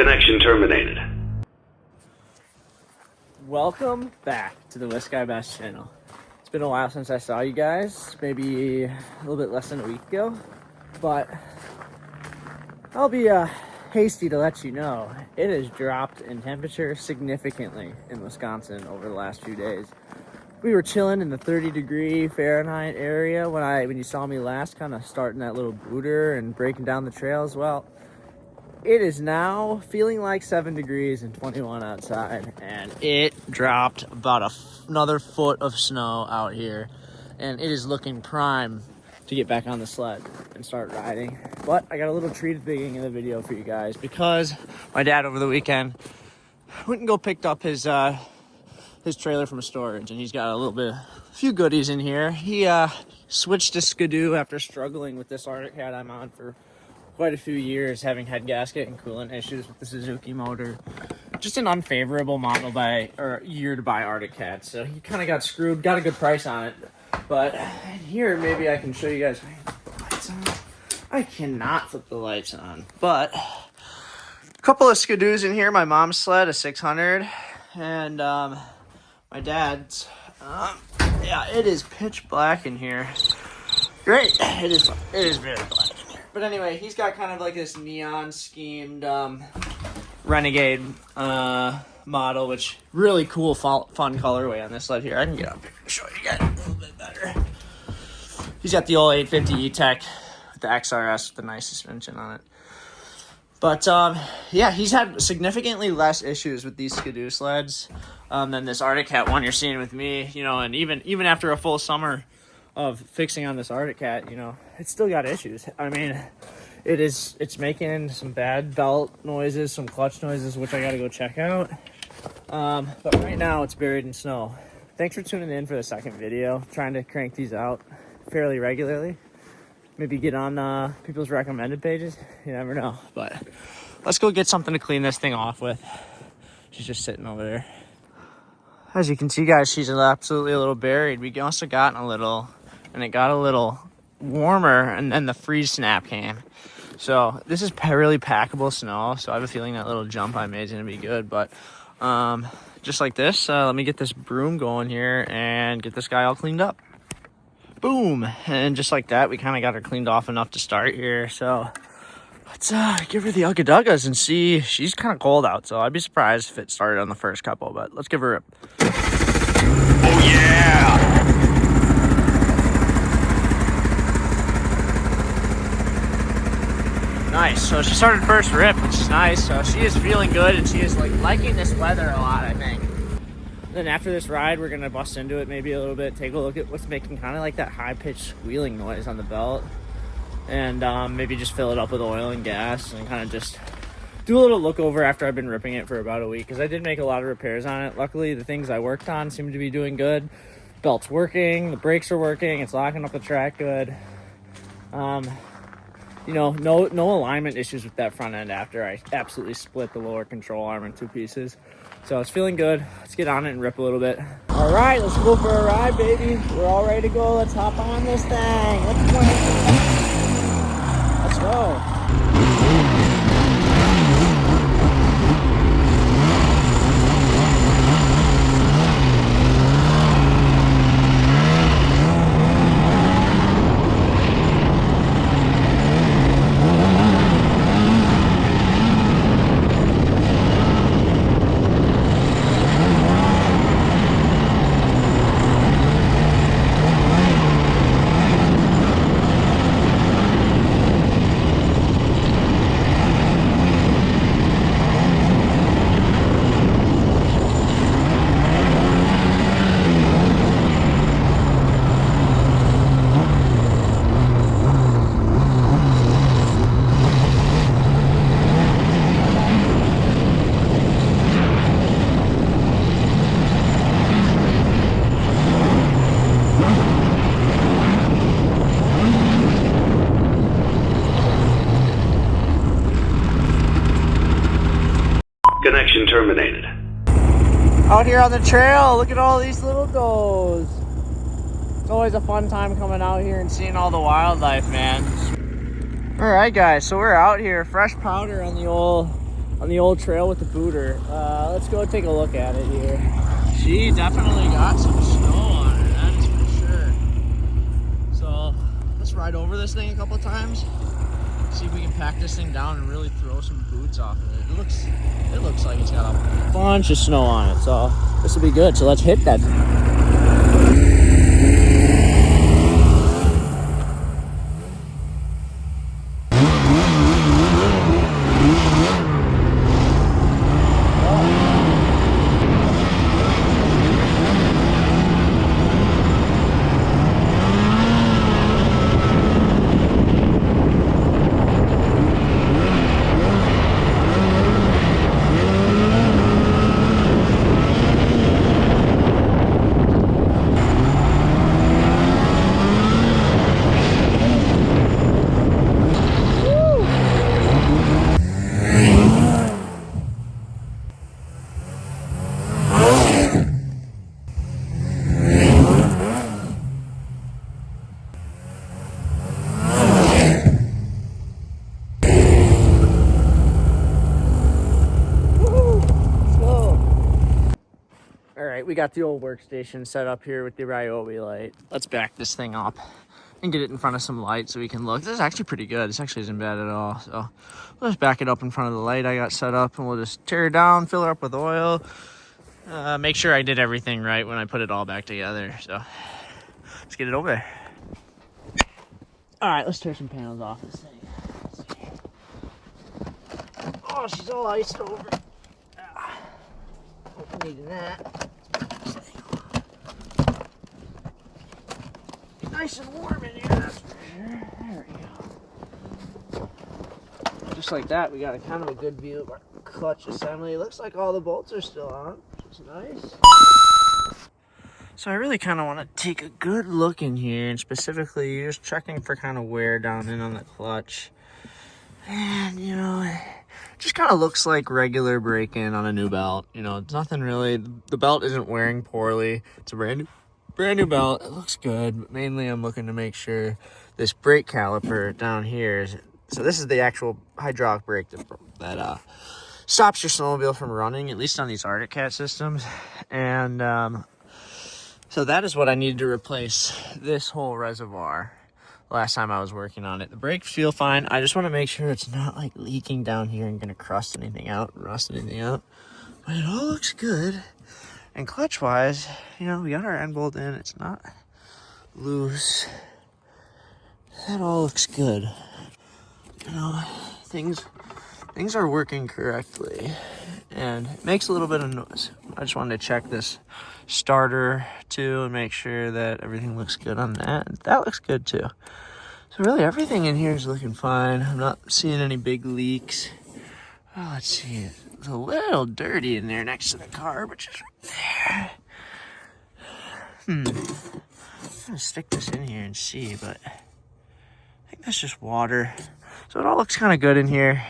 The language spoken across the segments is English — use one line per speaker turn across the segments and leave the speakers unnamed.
Connection terminated.
Welcome back to the Wisky Bass channel. It's been a while since I saw you guys, maybe a little bit less than a week ago, but I'll be hasty to let you know it has dropped in temperature significantly in Wisconsin over the last few days. We were chilling in the 30-degree Fahrenheit area when you saw me last, kind of starting that little booter and breaking down the trails. Well, it is now feeling like 7 degrees and 21 outside, and it dropped about another foot of snow out here, and it is looking prime to get back on the sled and start riding. But I got a little treat at the beginning of the video for you guys because my dad over the weekend went and picked up his trailer from storage, and he's got a few goodies in here. He switched to Skidoo after struggling with this Arctic Cat I'm on for quite a few years, having head gasket and coolant issues with the Suzuki motor. Just an unfavorable year to buy Arctic Cat, so he kind of got screwed. Got a good price on it, but here maybe I can show you guys. The lights on. I cannot flip the lights on, but a couple of Skidoos in here. My mom's sled, a 600, and my dad's. Yeah, it is pitch black in here. Great, it is very black. But anyway, he's got kind of like this neon schemed Renegade model, which really cool, fun colorway on this sled here. I can get up here and show you guys a little bit better. He's got the old 850 E-Tech with the XRS with the nice suspension on it. But yeah, he's had significantly less issues with these Skidoo sleds than this Arctic Cat one you're seeing with me. You know, and even after a full summer of fixing on this Arctic Cat, you know, it's still got issues. I mean, it's making some bad belt noises, some clutch noises, which I gotta go check out. But right now it's buried in snow. Thanks for tuning in for the second video. Trying to crank these out fairly regularly. Maybe get on people's recommended pages. You never know. But let's go get something to clean this thing off with. She's just sitting over there. As you can see, guys, she's absolutely a little buried. We must have gotten a little, and it got a little warmer, and then the freeze snap came. So this is really packable snow, so I have a feeling that little jump I made is going to be good. But just like this, let me get this broom going here and get this guy all cleaned up. Boom! And just like that, we kind of got her cleaned off enough to start here. So let's give her the Ugga Duggas and see. She's kind of cold out, so I'd be surprised if it started on the first couple, but let's give her a... Oh, yeah! Nice. So she started first rip, which is nice. So she is feeling good, and she is liking this weather a lot, I think. Then after this ride, we're gonna bust into it maybe a little bit, take a look at what's making kind of like that high-pitched squealing noise on the belt, and maybe just fill it up with oil and gas, and kind of just do a little look over after I've been ripping it for about a week, because I did make a lot of repairs on it. Luckily, the things I worked on seem to be doing good. Belt's working, the brakes are working, it's locking up the track good. You know, no alignment issues with that front end after I absolutely split the lower control arm in two pieces. So it's feeling good. Let's get on it and rip a little bit. All right, let's go for a ride, baby. We're all ready to go. Let's hop on this thing. Let's go.
Connection terminated.
Out here on the trail, look at all these little does. It's always a fun time coming out here and seeing all the wildlife, man. All right, guys, so we're out here, fresh powder on the old on the old trail with the booter. Let's go take a look at it here. She definitely got some snow on her, that is for sure. So let's ride over this thing a couple times, see if we can pack this thing down and really throw some boots off of it. It looks like it's got a bunch of snow on it, so this will be good. So let's hit that. We got the old workstation set up here with the Ryobi light. Let's back this thing up and get it in front of some light so we can look. This is actually pretty good. This actually isn't bad at all. So we'll just back it up in front of the light I got set up, and we'll just tear it down, fill it up with oil. Make sure I did everything right when I put it all back together. So let's get it over there. All right, let's tear some panels off this thing. Oh, she's all iced over. Hope needing that. Nice and warm in here, that's for sure. There we go. Just like that, we got a kind of a good view of our clutch assembly. It looks like all the bolts are still on, which is nice. So I really kind of want to take a good look in here, and specifically just checking for kind of wear down in on the clutch. And, you know, it just kind of looks like regular break-in on a new belt. You know, it's nothing really. The belt isn't wearing poorly. It's a brand new belt. It looks good, but mainly I'm looking to make sure this brake caliper down here is, so this is the actual hydraulic brake that stops your snowmobile from running, at least on these Arctic Cat systems. And so that is what I needed to replace this whole reservoir last time I was working on it. The brakes feel fine. I just want to make sure it's not like leaking down here and gonna crust anything out, rust anything out. But it all looks good. And clutch wise, you know, we got our end bolt in, it's not loose. That all looks good. You know, things are working correctly, and it makes a little bit of noise. I just wanted to check this starter too and make sure that everything looks good on that. That looks good too. So really everything in here is looking fine. I'm not seeing any big leaks. Oh, let's see. It's a little dirty in there next to the car, but just right there. I'm gonna stick this in here and see, but I think that's just water. So it all looks kind of good in here.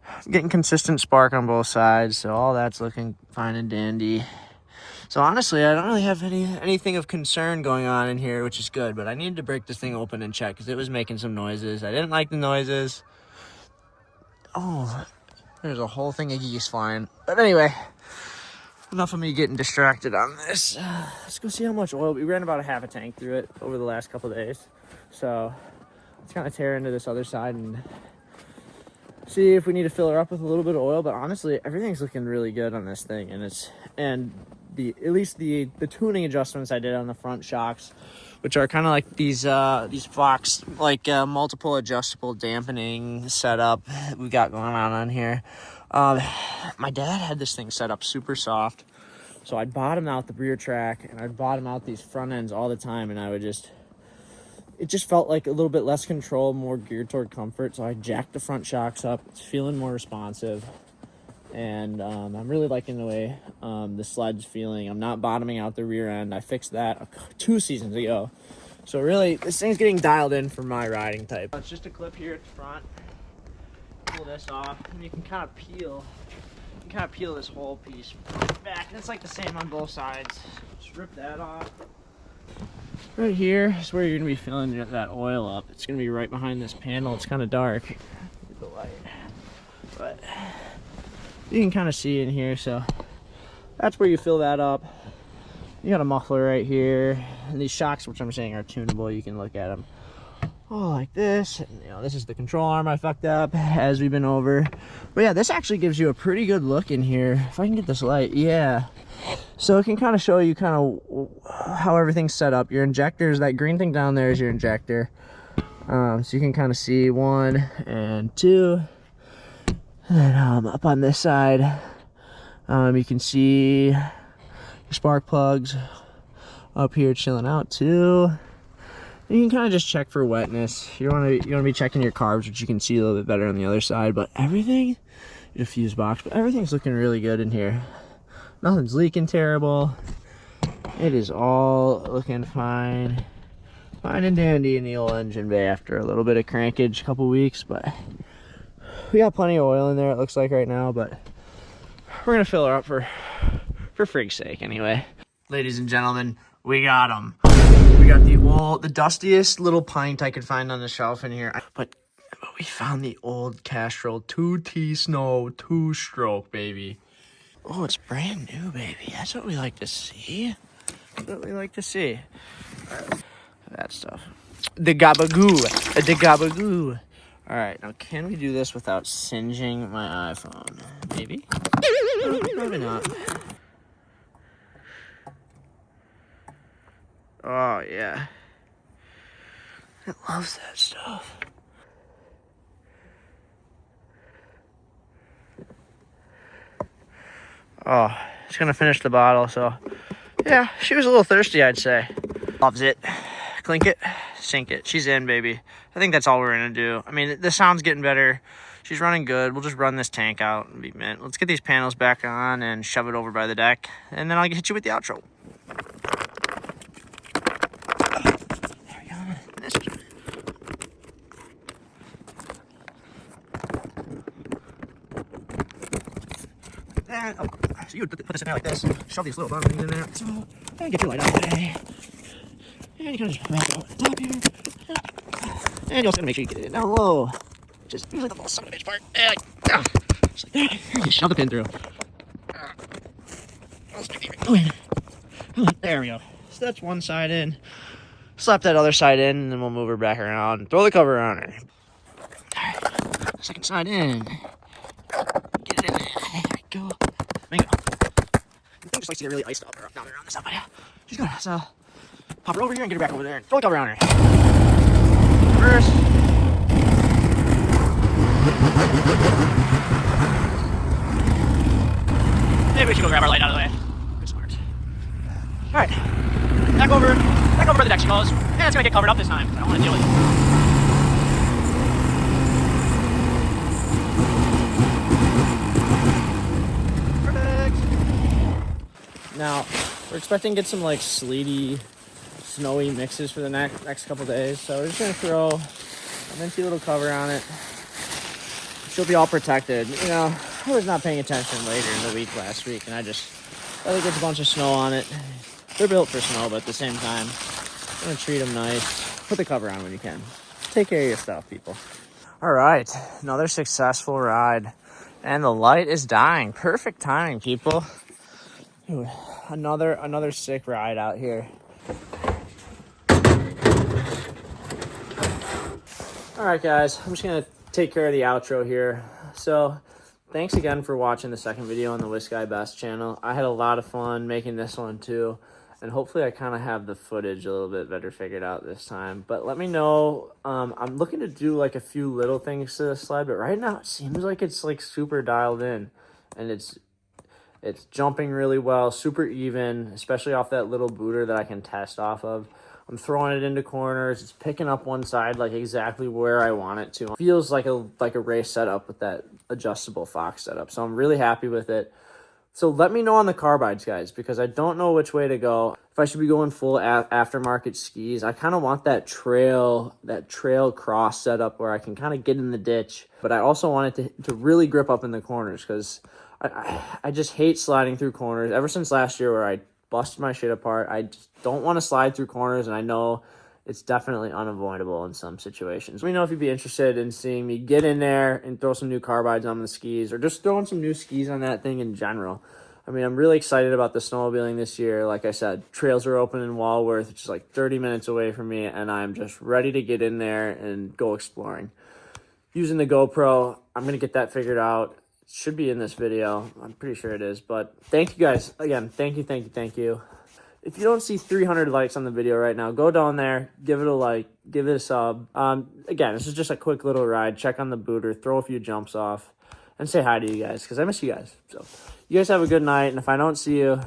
I'm getting consistent spark on both sides, so all that's looking fine and dandy. So honestly, I don't really have anything of concern going on in here, which is good, but I needed to break this thing open and check because it was making some noises. I didn't like the noises. Oh, there's a whole thing of geese flying. But anyway, enough of me getting distracted on this. Let's go see how much oil. We ran about a half a tank through it over the last couple of days. So let's kind of tear into this other side and see if we need to fill her up with a little bit of oil. But honestly, everything's looking really good on this thing. And at least the tuning adjustments I did on the front shocks, which are kind of like these Fox multiple adjustable dampening setup we got going on here. My dad had this thing set up super soft, so I'd bottom out the rear track and I'd bottom out these front ends all the time, and it just felt like a little bit less control, more geared toward comfort. So I jacked the front shocks up. It's feeling more responsive. And I'm really liking the way the sled's feeling. I'm not bottoming out the rear end. I fixed that 2 seasons ago. So really, this thing's getting dialed in for my riding type. It's just a clip here at the front. Pull this off, and you can kind of peel this whole piece back. And it's like the same on both sides. Just rip that off. Right here is where you're gonna be filling that oil up. It's gonna be right behind this panel. It's kind of dark. Get the light. but you can kind of see in here. So that's where you fill that up. You got a muffler right here, and these shocks, which I'm saying are tunable, you can look at them like this. And, you know, this is the control arm I fucked up as we've been over. But yeah, this actually gives you a pretty good look in here. If I can get this light, yeah. So it can kind of show you kind of how everything's set up. Your injectors, that green thing down there is your injector. So you can kind of see 1 and 2. And then up on this side, you can see your spark plugs up here chilling out too. And you can kind of just check for wetness. You want to be checking your carbs, which you can see a little bit better on the other side. But everything, your fuse box, but everything's looking really good in here. Nothing's leaking terrible. It is all looking fine. Fine and dandy in the old engine bay after a little bit of crankage, a couple weeks, but we got plenty of oil in there, it looks like right now, but we're gonna fill her up for frig's sake anyway. Ladies and gentlemen, we got them. We got the dustiest little pint I could find on the shelf in here, but we found the old Castrol 2T Snow 2-stroke, baby. Oh, it's brand new, baby. That's what we like to see. That's what we like to see. All right. That stuff. The gabagoo. The gabagoo. All right, now can we do this without singeing my iPhone? Maybe? Maybe not. Oh, yeah. It loves that stuff. Oh, it's gonna finish the bottle, so yeah, she was a little thirsty, I'd say. Loves it. Clink it, sink it. She's in, baby. I think that's all we're gonna do. I mean, the sound's getting better. She's running good. We'll just run this tank out and be mint. Let's get these panels back on and shove it over by the deck, and then I'll hit you with the outro. There we go. This is... Oh. So you would put this in there like this, shove these little bottom things in there, so, and get your light out today. And you kind of just wrap it over the top here. And you're also going to make sure you get it down low, which is usually the little son of a bitch part. Just like that. Here you shove the pin through. That's my favorite. Go in. There we go. So that's one side in. Slap that other side in, and then we'll move her back around and throw the cover on her. Alright. Second side in. Get it in there. There we go. Bingo. The thing just likes to get really iced up or down around this up, but yeah. She's good. So pop her over here and get her back over there and throw the cover on her. First. Maybe we should go grab our light out of the way. Good smart. Alright. Back over by the deck she goes. And it's gonna get covered up this time. I don't want to deal with it. Now, we're expecting to get some like sleety, snowy mixes for the next couple days. So we're just gonna throw a minty little cover on it. She'll be all protected. You know, I was not paying attention later in the week last week, and I think it's a bunch of snow on it. They're built for snow, but at the same time, I'm gonna treat them nice. Put the cover on when you can. Take care of your stuff, people. All right, another successful ride, and the light is dying. Perfect timing, people. Ooh, another sick ride out here. All right, guys, I'm just gonna take care of the outro here. So thanks again for watching the second video on the Wisguy Best channel. I had a lot of fun making this one too, and hopefully I kind of have the footage a little bit better figured out this time. But let me know. I'm looking to do like a few little things to the sled, but right now it seems like it's like super dialed in, and it's jumping really well, super even, especially off that little booter that I can test off of. I'm throwing it into corners. It's picking up one side like exactly where I want it to. It feels like a race setup with that adjustable Fox setup. So I'm really happy with it. So let me know on the carbides, guys, because I don't know which way to go. If I should be going full aftermarket skis. I kind of want that trail cross setup where I can kind of get in the ditch. But I also want it to really grip up in the corners because I just hate sliding through corners. Ever since last year where I busted my shit apart, I just don't want to slide through corners, and I know it's definitely unavoidable in some situations. Let me know if you'd be interested in seeing me get in there and throw some new carbides on the skis, or just throwing some new skis on that thing in general. I mean, I'm really excited about the snowmobiling this year. Like I said, trails are open in Walworth, which is like 30 minutes away from me, and I'm just ready to get in there and go exploring. Using the GoPro, I'm going to get that figured out. It should be in this video. I'm pretty sure it is. But thank you guys. Again, thank you. If you don't see 300 likes on the video right now, go down there, give it a like, give it a sub. Again, this is just a quick little ride. Check on the booter, throw a few jumps off, and say hi to you guys, because I miss you guys. So you guys have a good night, and if I don't see you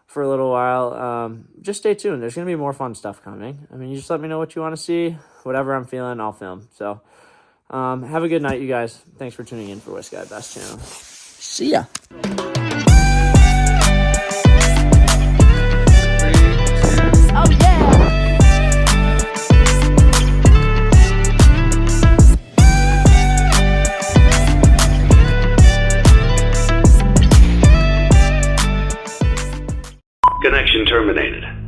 for a little while, just stay tuned. There's going to be more fun stuff coming. I mean, you just let me know what you want to see. Whatever I'm feeling, I'll film. So have a good night, you guys. Thanks for tuning in for West Guy Best Channel. See ya.
Connection terminated.